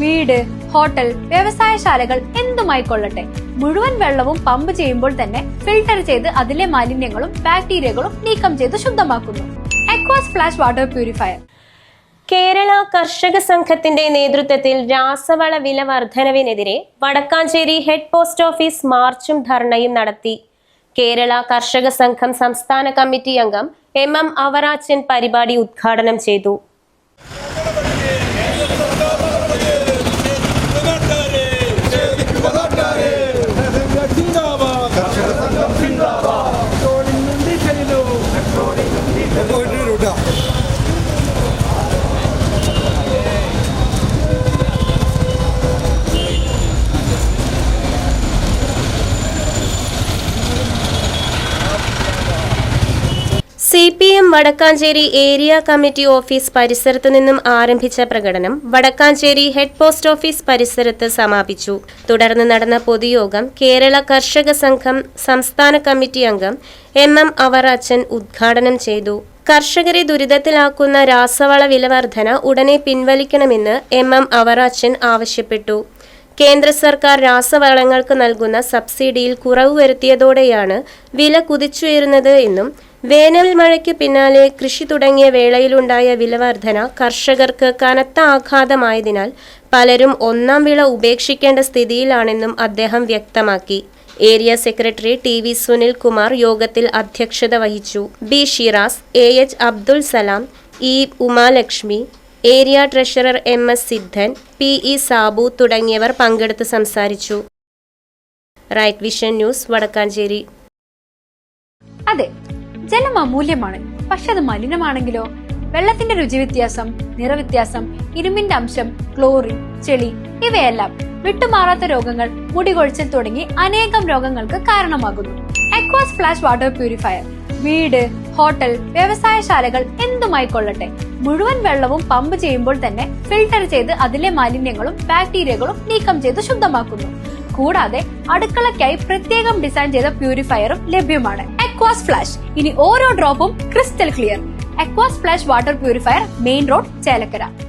വീട്, ഹോട്ടൽ, വ്യവസായശാലകൾ എന്തുമായിക്കൊള്ളട്ടെ, മുഴുവൻ വെള്ളവും പമ്പ് ചെയ്യുമ്പോൾ തന്നെ ഫിൽട്ടർ ചെയ്ത് അതിലെ മാലിന്യങ്ങളും ബാക്ടീരിയകളും നീക്കം ചെയ്ത് ശുദ്ധമാക്കുന്നു. അക്വാസ് ഫ്ലാഷ് വാട്ടർ പ്യൂരിഫയർ. കേരള കർഷക സംഘത്തിന്റെ നേതൃത്വത്തിൽ രാസവള വില വർധനവിനെതിരെ വടക്കാഞ്ചേരി ഹെഡ് പോസ്റ്റ് ഓഫീസ് മാർച്ചും ധർണയും നടത്തി. കേരള കർഷക സംഘം സംസ്ഥാന കമ്മിറ്റി അംഗം MM അവറാച്ചൻ പരിപാടി ഉദ്ഘാടനം ചെയ്തു. CPM Vadakkanchery area committee office പരിസരത്തു നിന്നും ആരംഭിച്ച പ്രകടനം വടക്കാഞ്ചേരി ഹെഡ് പോസ്റ്റ് ഓഫീസ് പരിസരത്ത് സമാപിച്ചു. തുടർന്ന് നടന്ന പൊതുയോഗം കേരള കർഷക സംഘം സംസ്ഥാന കമ്മിറ്റി അംഗം MM അവറാച്ചൻ ഉദ്ഘാടനം ചെയ്തു. കർഷകരെ ദുരിതത്തിലാക്കുന്ന രാസവള വില വർധന ഉടനെ പിൻവലിക്കണമെന്ന് MM അവറാച്ചൻ ആവശ്യപ്പെട്ടു. കേന്ദ്ര സർക്കാർ രാസവളങ്ങൾക്ക് നൽകുന്ന സബ്സിഡിയിൽ കുറവ് വരുത്തിയതോടെയാണ് വില കുതിച്ചുയരുന്നത് എന്നും വേനൽ മഴയ്ക്ക് പിന്നാലെ കൃഷി തുടങ്ങിയ വേളയിലുണ്ടായ വിലവർധന കർഷകർക്ക് കനത്ത ആഘാതമായതിനാൽ പലരും ഒന്നാം വിള ഉപേക്ഷിക്കേണ്ട സ്ഥിതിയിലാണെന്നും അദ്ദേഹം വ്യക്തമാക്കി. Area secretary TV Sunil Kumar യോഗത്തിൽ അധ്യക്ഷത വഹിച്ചു. B Shiraz, AH Abdul Salam, E Umalakshmi, area treasurer MS Sidhan, PE Sabu തുടങ്ങിയവർ പങ്കെടുത്ത് സംസാരിച്ചു. Right vision news, Vadakkanchery. അതെ, ജലം അമൂല്യമാണ്. പക്ഷെ അത് മലിനമാണെങ്കിലോ? വെള്ളത്തിന്റെ രുചി വ്യത്യാസം, നിറവ്യത്യാസം, ഇരുമ്പിന്റെ അംശം, ക്ലോറിൻ, ചെളി ഇവയെല്ലാം വിട്ടുമാറാത്ത രോഗങ്ങൾ, മുടികൊഴിച്ചിൽ തുടങ്ങി അനേകം രോഗങ്ങൾക്ക് കാരണമാകുന്നു. അക്വാസ് ഫ്ലാഷ് വാട്ടർ പ്യൂരിഫയർ. വീട്, ഹോട്ടൽ, വ്യവസായശാലകൾ എന്തുമായിക്കൊള്ളട്ടെ, മുഴുവൻ വെള്ളവും പമ്പ് ചെയ്യുമ്പോൾ തന്നെ ഫിൽട്ടർ ചെയ്ത് അതിലെ മാലിന്യങ്ങളും ബാക്ടീരിയകളും നീക്കം ചെയ്ത് ശുദ്ധമാക്കുന്നു. കൂടാതെ അടുക്കളയ്ക്കായി പ്രത്യേകം ഡിസൈൻ ചെയ്ത പ്യൂരിഫയറും ലഭ്യമാണ്. Aquas Flash. ഇനി ഓരോ ഡ്രോപ്പും crystal clear. Aquas Flash water purifier, main road, Chelakkara.